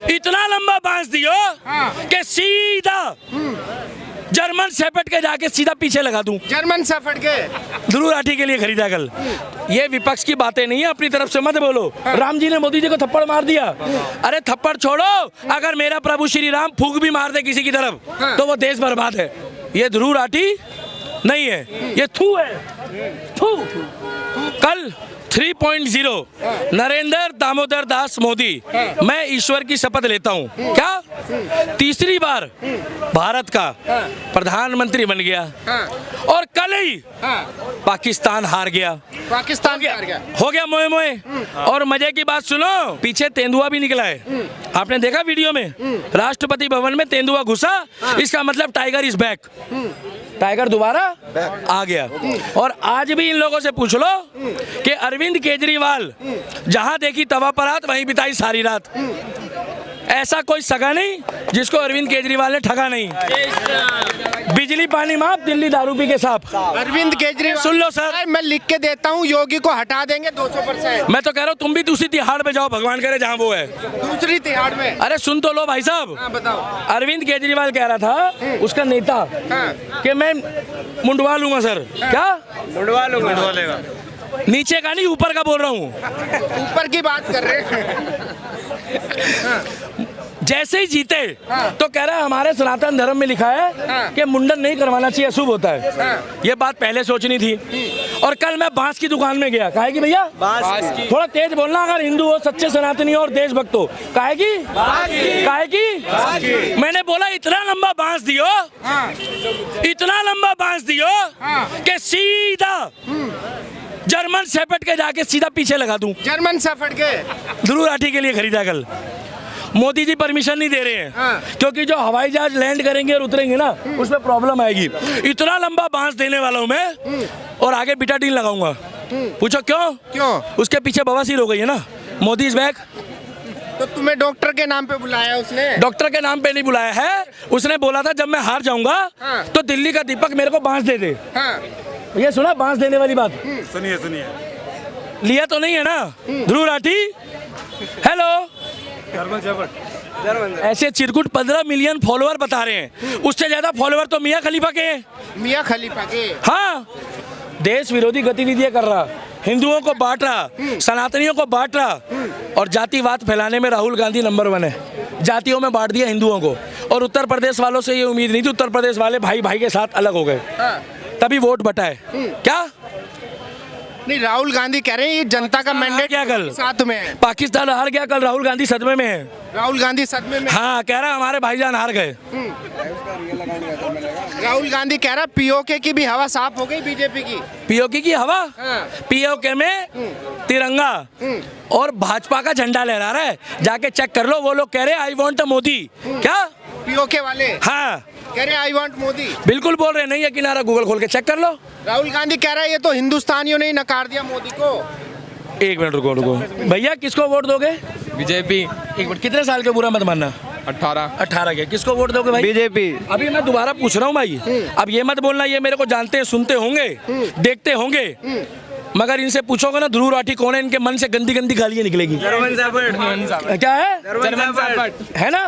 इतना लंबा बांस दियो कि सीधा जर्मन शेफर्ड के जाके सीधा पीछे लगा दूं। जर्मन शेफर्ड के ध्रुव राठी के लिए खरीदा कल। ये विपक्ष की बातें नहीं है, अपनी तरफ से मत बोलो। राम जी ने मोदी जी को थप्पड़ मार दिया। अरे थप्पड़ छोड़ो, अगर मेरा प्रभु श्री राम फूंक भी मार दे किसी की तरफ तो वो देश बर्बाद है। ये ध्रुव राठी नहीं है, ये थू है, थू। कल 3.0 नरेंद्र दामोदर दास मोदी, मैं ईश्वर की शपथ लेता हूँ, क्या तीसरी बार भारत का प्रधानमंत्री बन गया और कल ही पाकिस्तान हार गया। पाकिस्तान हो गया मोए मोए। और मजे की बात सुनो, पीछे तेंदुआ भी निकला है। आपने देखा वीडियो में, राष्ट्रपति भवन में तेंदुआ घुसा, इसका मतलब टाइगर इज बैक, टाइगर दोबारा आ गया। और आज भी इन लोगों से पूछ लो कि अरविंद केजरीवाल जहां देखी तवा परात वहीं बिताई सारी रात। ऐसा कोई सगा नहीं जिसको अरविंद केजरीवाल ने ठगा नहीं। बिजली पानी माफ, दिल्ली दारू पी के साफ। अरविंद केजरीवाल, सुन लो सर, मैं लिख के देता हूँ, योगी को हटा देंगे 200%। मैं तो कह रहा हूँ तुम भी दूसरी तिहाड़ पे जाओ, भगवान करे जहाँ वो है। दूसरी तिहाड़ में? अरे सुन तो लो भाई साहब। बताओ। अरविंद केजरीवाल कह रहा था, उसका नेता, कि मैं मुंडवा लूंगा सर। क्या मुंडवा लूंगा? नीचे का नहीं, ऊपर का बोल रहा हूँ। ऊपर की बात कर रहे हैं। जैसे ही जीते तो कह रहा है हमारे सनातन धर्म में लिखा है कि मुंडन नहीं करवाना चाहिए, अशुभ होता है। ये बात पहले सोचनी थी। और कल मैं बांस की दुकान में गया, काहे की भैया? बांस की। थोड़ा तेज बोलना, अगर हिंदू हो, सच्चे सनातनी हो और देशभक्त हो। काहे की? काहे की? मैंने बोला इतना लंबा बांस दियो, इतना लंबा बांस दियो कि सीधा जर्मन शेफर्ड के जाके सीधा पीछे लगा दूं। जर्मन शेफर्ड के ध्रुव राठी के लिए खरीदा कल। मोदी जी परमिशन नहीं दे रहे हैं क्योंकि जो हवाई जहाज लैंड करेंगे और उतरेंगे ना, उसमें प्रॉब्लम आएगी। इतना लंबा बांस देने वाला हूं मैं, और आगे बिटाडीन लगाऊंगा। पूछो क्यों? क्यों? उसके पीछे बवासीर हो गई है ना। Modi is back. तो तुम्हें डॉक्टर के नाम पे बुलाया उसने? डॉक्टर के नाम पे नहीं बुलाया है, उसने बोला था जब मैं हार जाऊंगा तो दिल्ली का दीपक मेरे को बांस दे दे। ये सुना बांस देने वाली बात? सुनिए सुनिए। लिया तो नहीं है ना ध्रुव राठी? हेलो, ऐसे चिरकुट 15 मिलियन फॉलोअर बता रहे हैं, उससे ज्यादा फॉलोअर तो मियां खलीफा के हैं। मियां खलीफा के? हाँ, देश विरोधी गतिविधियां कर रहा, हिंदुओं को बांट रहा, सनातनियों को बांट रहा, और जातिवाद फैलाने में राहुल गांधी नंबर 1 है। जातियों में बांट दिया हिंदुओं को। और उत्तर प्रदेश वालों से ये उम्मीद नहीं थी, उत्तर प्रदेश वाले भाई भाई के साथ अलग हो गए, तभी वोट बटा है। क्या नहीं, राहुल गांधी कह रहे हैं ये जनता का मैंडेट क्या कल साथ में है। पाकिस्तान हार गया, कल राहुल गांधी सदमे में है। राहुल गांधी सदमे में? हाँ, कह रहा हमारे भाईजान हार गए। राहुल गांधी कह रहा पीओके की भी हवा साफ हो गई, बीजेपी की। पीओके की हवा? पीओके में तिरंगा और भाजपा का झंडा लहरा रहा है, जाके चेक कर लो। वो लोग कह रहे हैं आई वांट अ मोदी। क्या पीओके वाले? हाँ, कह रहे आई वांट मोदी। बिल्कुल बोल रहे, नहीं है किनारा, गूगल खोल के चेक कर लो। राहुल गांधी कह रहा है ये तो हिंदुस्तानियों ने ही नकार दिया मोदी को। एक मिनट रुको। भैया किसको वोट दोगे? बीजेपी। एक मिनट, कितने साल के? बुरा मत मानना। 18 के। किसको वोट दोगे भाई? बीजेपी। अभी मैं दोबारा पूछ रहा हूँ भाई, अब ये मत बोलना ये मेरे को जानते सुनते होंगे, देखते होंगे, मगर इनसे पूछोगे ना ध्रुव राठी कौन है, इनके मन से गंदी गंदी गालियां निकलेगी। क्या है ना?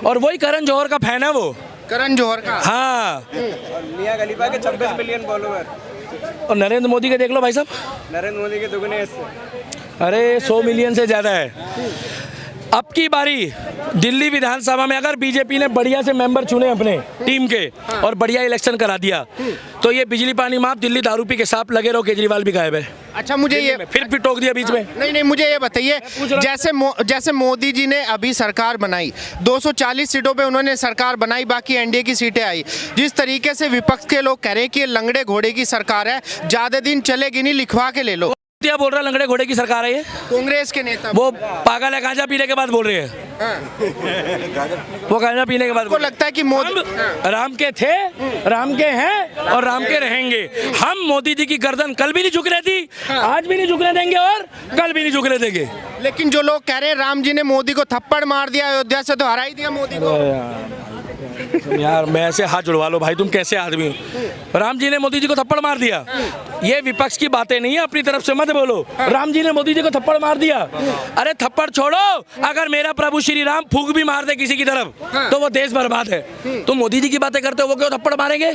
और वही करण जौहर का फैन है वो। करण जौहर का? हाँ। मियां खलीफा के 26 मिलियन फॉलोअर। और नरेंद्र मोदी के देख लो भाई साहब, नरेंद्र मोदी के दुगने। अरे 100 मिलियन से ज्यादा है। अब की बारी दिल्ली विधानसभा में अगर बीजेपी ने बढ़िया से मेंबर चुने अपने टीम के और बढ़िया इलेक्शन करा दिया तो ये बिजली पानी माफ, दिल्ली दारू पी के साथ लगे रहो, केजरीवाल भी गायब है। अच्छा, मुझे ये फिर टोक दिया बीच में। नहीं, मुझे ये बताइए, जैसे मोदी जी ने अभी सरकार बनाई, 240 सीटों पे उन्होंने सरकार बनाई, बाकी एनडीए की सीटें आई। जिस तरीके से विपक्ष के लोग कह रहे हैं कि ये लंगड़े घोड़े की सरकार है, ज्यादा दिन चलेगी नहीं, लिखवा के ले लो। क्या बोल रहा है लंगड़े घोड़े की सरकार है ये? कांग्रेस के नेता वो पागल है, गांजा पीने के बाद बोल रहे हैं। वो गांजा पीने के बाद को लगता है कि मोदी राम के थे, राम के हैं और राम के रहेंगे। हम मोदी जी की गर्दन कल भी नहीं झुकने दी, आज भी नहीं झुकने देंगे और कल भी नहीं झुकने देंगे। लेकिन जो लोग कह रहे हैं राम जी ने मोदी को थप्पड़ मार दिया, अयोध्या से तो हरा ही दिया मोदी को। यार मैं ऐसे हाथ जुड़वा लो भाई, तुम कैसे आदमी हो। राम जी ने मोदी जी को थप्पड़ मार दिया, ये विपक्ष की बातें नहीं है, अपनी तरफ से मत बोलो। राम जी ने मोदी जी को थप्पड़ मार दिया, अरे थप्पड़ छोड़ो, अगर मेरा प्रभु श्री राम फूंक भी मार दे किसी की तरफ तो वो देश बर्बाद है। तुम मोदी जी की बातें करते हो, वो क्यों थप्पड़ मारेंगे?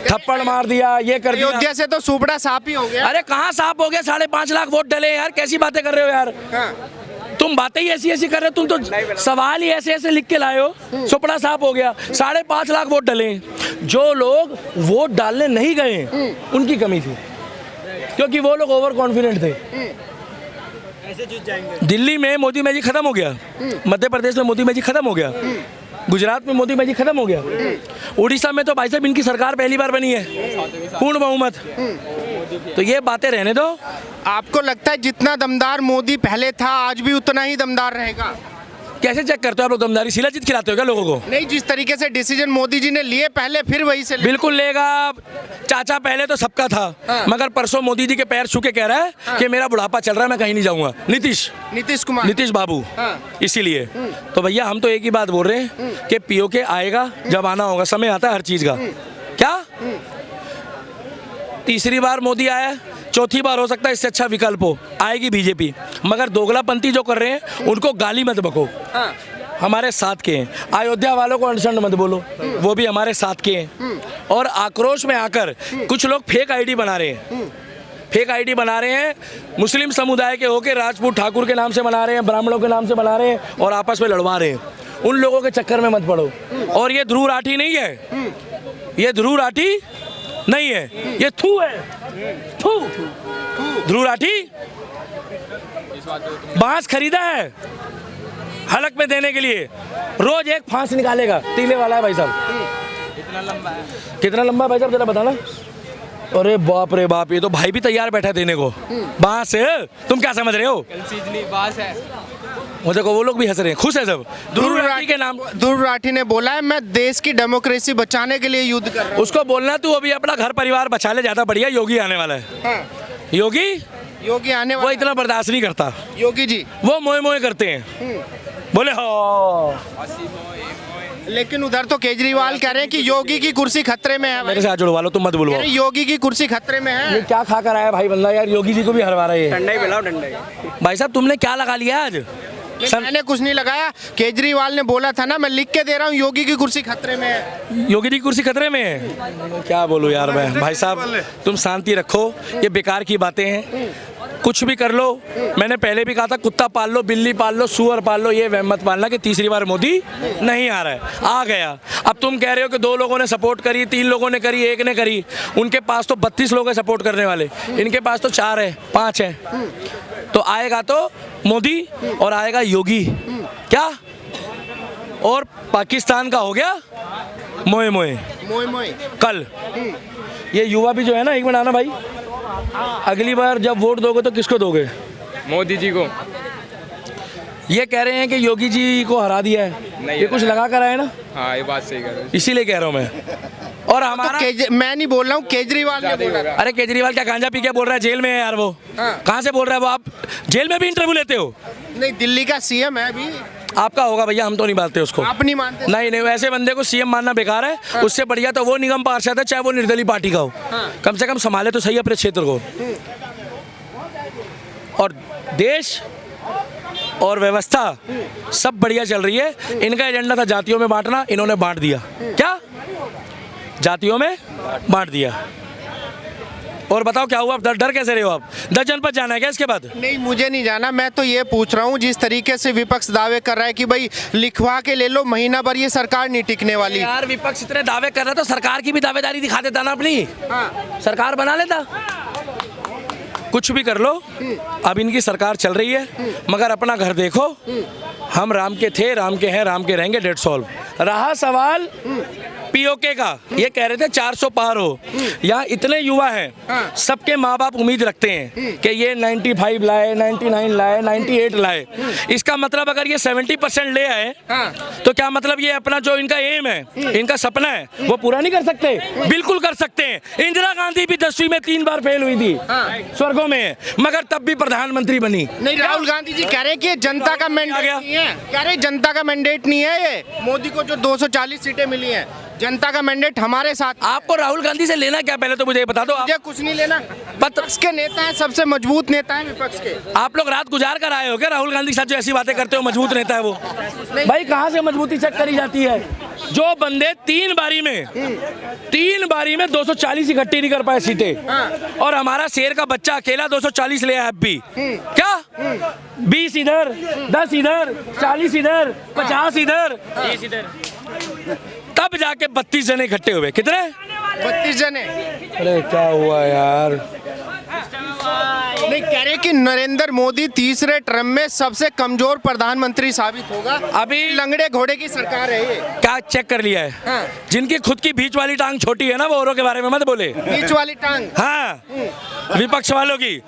थप्पड़ मार दिया, ये कर दिया। अयोध्या से तो सुपड़ा साफ ही हो गया। अरे कहाँ साफ हो गया? 5.5 लाख वोट डले यार, कैसी बातें कर रहे हो यार? तुम बातें ही ऐसी ऐसी कर रहे हो, तुम तो सवाल ही ऐसे ऐसे लिख के लाए हो। सुपड़ा साफ हो गया, 5.5 लाख वोट डले। जो लोग वोट डालने नहीं गए उनकी कमी थी, क्योंकि वो लोग ओवर कॉन्फिडेंट थे। दिल्ली में मोदी मैजिक खत्म हो गया, मध्य प्रदेश में मोदी मैजिक खत्म हो गया, गुजरात में मोदी मैजिक खत्म हो गया, उड़ीसा में तो भाई साहब इनकी सरकार पहली बार बनी है, पूर्ण बहुमत। तो ये बातें रहने दो। आपको लगता है जितना दमदार मोदी पहले था आज भी उतना ही दमदार रहेगा? कैसे चेक करते हो आप लोग दमदारी? शिलाजीत खिलाते हो क्या लोगों को? नहीं, जिस तरीके से डिसीजन मोदी जी ने लिए पहले फिर वही से बिल्कुल लेगा। चाचा पहले तो सबका था, मगर परसों मोदी जी के पैर छू के कह रहा है कि मेरा बुढ़ापा चल रहा है, मैं कहीं नहीं जाऊंगा। नीतीश बाबू। इसीलिए तो भैया हम तो एक ही बात बोल रहे हैं कि पीओके आएगा जब आना होगा, समय आता है हर चीज का। क्या तीसरी बार मोदी आया, चौथी बार हो सकता है इससे अच्छा विकल्प हो, आएगी बीजेपी। मगर दोगलापंथी जो कर रहे हैं उनको गाली मत बको, हमारे साथ के हैं। अयोध्या वालों को अनशन मत बोलो, वो भी हमारे साथ के हैं। और आक्रोश में आकर कुछ लोग फेक आईडी बना रहे हैं, फेक आईडी बना रहे हैं, मुस्लिम समुदाय के होके राजपूत ठाकुर के नाम से बना रहे हैं, ब्राह्मणों के नाम से बना रहे हैं और आपस में लड़वा रहे हैं। उन लोगों के चक्कर में मत पड़ो। और ये ध्रुव राठी नहीं है, ये ध्रुव राठी नहीं है, ये थू है, थू। ध्रुव राठी बांस खरीदा है हलक में देने के लिए, रोज एक फांस निकालेगा, तीले वाला है भाई साहब। कितना लंबा है भाई साहब जरा बताना। अरे बाप रे बाप, ये तो भाई भी तैयार बैठा है देने को। बांस, तुम क्या समझ रहे हो? बांस है। वो देखो वो लोग भी हंस रहे हैं, खुश है सब। ध्रुव राठी के नाम, ध्रुव राठी ने बोला है मैं देश की डेमोक्रेसी बचाने के लिए युद्ध कर रहा हूं। उसको बोलना तू अभी अपना घर परिवार बचा ले, ज्यादा बढ़िया। योगी आने वाला है, योगी आने वाला, वो इतना बर्दाश्त नहीं करता। योगी जी वो मोए मोए करते हैं, बोले हो। लेकिन उधर तो केजरीवाल कह रहे हैं कि योगी की कुर्सी खतरे में है। मेरे से हाथ जुड़वा लो, तुम मत बुलवाओ। योगी की कुर्सी खतरे में है। ये क्या खा कर आया भाई बंदा यार, योगी जी को भी हरवा रहा है। ठंडा ही पिलाओ, ठंडा ही। भाई साहब तुमने क्या लगा लिया आज? मैंने कुछ नहीं लगाया, केजरीवाल ने बोला था ना, मैं लिख के दे रहा हूँ योगी की कुर्सी खतरे में है। योगी जी की कुर्सी खतरे में है? क्या बोलूं यार मैं। भाई साहब तुम शांति रखो, ये बेकार की बातें हैं। कुछ भी कर लो, मैंने पहले भी कहा था कुत्ता पाल लो, बिल्ली पाल लो, सुअर पाल लो, ये वहम मत पालना कि तीसरी बार मोदी नहीं आ रहा है। आ गया। अब तुम कह रहे हो कि 2 लोगों ने सपोर्ट करी, 3 लोगों ने करी, 1 ने करी। उनके पास तो 32 लोग हैं सपोर्ट करने वाले, इनके पास तो 4 है, 5 है। तो आएगा तो मोदी और आएगा योगी। क्या? और पाकिस्तान का हो गया मोए मोए मोए मोए। कल ये युवा भी जो है ना, एक मिनट आना भाई, अगली बार जब वोट दोगे तो किसको दोगे? मोदी जी को। ये कह रहे हैं कि योगी जी को हरा दिया है, ये कुछ लगा कर आए ना। हाँ, ये बात सही कर रहे हो। इसीलिए कह रहा हूँ मैं। और हमारा मैं नहीं बोल रहा हूँ, केजरीवाल ने बोला। अरे केजरीवाल क्या गांजा पी के बोल रहा है? जेल में है यार वो। कहाँ से बोल रहा है वो? आप जेल में भी इंटरव्यू लेते हो? नहीं, दिल्ली का सीएम है अभी। आपका होगा भैया, हम तो नहीं मानते उसको। आप नहीं मानते? नहीं नहीं, ऐसे बंदे को सीएम मानना बेकार है। उससे बढ़िया तो वो निगम पार्षद है, चाहे वो निर्दलीय पार्टी का हो। कम से कम संभाले तो सही अपने क्षेत्र को। और देश और व्यवस्था सब बढ़िया चल रही है। इनका एजेंडा था जातियों में बांटना, इन्होंने बांट दिया। क्या? जातियों में बांट दिया। और बताओ क्या हुआ? आप डर कैसे रहे हो? आप 10 जनपद जाना है क्या इसके बाद? नहीं, मुझे नहीं जाना। मैं तो ये पूछ रहा हूँ, जिस तरीके से विपक्ष दावे कर रहा है कि भाई लिखवा के ले लो, महीना भर ये सरकार नहीं टिकने वाली। यार विपक्ष इतने दावे कर रहा है तो सरकार की भी दावेदारी दिखा देता ना अपनी। सरकार बना लेता। कुछ भी कर लो, अब इनकी सरकार चल रही है, मगर अपना घर देखो। हम राम के थे, राम के हैं, राम के रहेंगे, डेट्स ऑल। रहा सवाल पीओके का ये कह रहे थे 400 पार हो। यहाँ इतने युवा हैं, सबके माँ बाप उम्मीद रखते हैं कि ये 95 लाए, 99 लाए, 98 लाए। इसका मतलब अगर ये 70% ले आए तो क्या मतलब ये अपना जो इनका एम है, इनका सपना है, वो पूरा नहीं कर सकते? बिल्कुल कर सकते हैं। इंदिरा गांधी भी 10वीं में 3 बार फेल हुई थी, स्वर्गों में है, मगर तब भी प्रधानमंत्री बनी। नहीं, राहुल गांधी जी कह रहे हैं कि ये जनता का मैंडेट नहीं है। कह रहे जनता का मैंडेट नहीं है, ये मोदी को जो 240 सीटें मिली हैं, जनता का मैंडेट हमारे साथ। आपको राहुल गांधी से लेना क्या, पहले तो मुझे बता दो। आप मुझे कुछ नहीं लेना। विपक्ष के नेता हैं, सबसे मजबूत नेता हैं विपक्ष के। आप लोग रात गुजार कर आए हो क्या राहुल गांधी के साथ जो ऐसी बातें करते हो? मजबूत नेता है वो। भाई कहाँ से मजबूती चेक करी जाती है? जो बंदे 3 बारी में 240 इकट्ठी नहीं कर पाए सीटें, और हमारा शेर का बच्चा अकेला 240 ले आया। अब भी क्या 20 इधर, 10 इधर, 40 इधर, 50 इधर, 30 इधर, तब जाके 32 जने इकट्ठे हुए। कितने? 32 जने। अरे क्या हुआ यार? नहीं, कह रहे कि नरेंद्र मोदी तीसरे टर्म में सबसे कमजोर प्रधानमंत्री साबित होगा। अभी लंगड़े घोड़े की सरकार है ये। क्या चेक कर लिया है? जिनकी खुद की बीच वाली टांग छोटी है ना, वो औरों के बारे में मत बोले। बीच वाली टांग? हाँ, विपक्ष वालों की।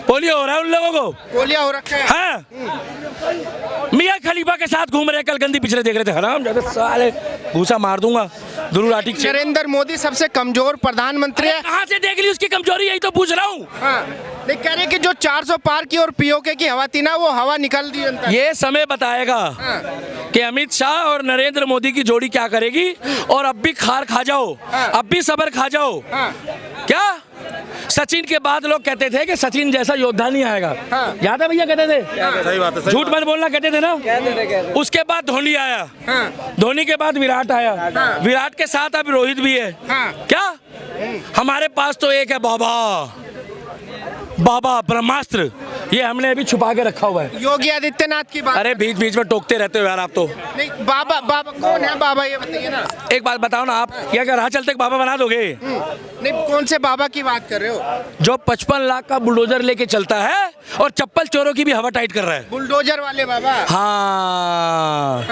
पोलियो हो रहा है उन लोगों को, पोलिया हो रखा है। हाँ, मियाँ खलीफा के साथ घूम रहे, कल गंदी पिक्चरें देख रहे थे। हराम जादे साले, भूसा मार दूंगा दुरू लाठी। नरेंद्र मोदी सबसे कमजोर प्रधानमंत्री है। कहाँ से देख ली उसकी कमजोरी? यही तो पूछ रहा हूँ। नहीं, कह रहे कि जो 400 पार की और पीओके की हवा थी ना, वो हवा निकल दी जनता। ये समय बताएगा कि अमित शाह और नरेंद्र मोदी की जोड़ी क्या करेगी। और अब भी खार खा जाओ, अब भी सबर खा जाओ। क्या सचिन के बाद लोग कहते थे कि सचिन जैसा योद्धा नहीं आएगा? याद है भैया? कहते थे। सही बात है। झूठ मत बोलना, कहते थे ना। उसके बाद धोनी आया, धोनी के बाद विराट आया, विराट के साथ अब रोहित भी है। क्या हमारे पास तो एक है बाबा ब्रह्मास्त्र, ये हमने अभी छुपा के रखा हुआ है। योगी आदित्यनाथ की बात। अरे बीच बीच में टोकते रहते हो यार आप तो। नहीं, बाबा कौन है बाबा, ये बताइए ना। एक बात बताओ ना, आप क्या अगर राह चलते बाबा बना दोगे? नहीं, कौन से बाबा की बात कर रहे हो? जो 55 लाख का बुलडोजर लेके चलता है और चप्पल चोरों की भी हवा टाइट कर रहा है। बुलडोजर वाले बाबा। हाँ।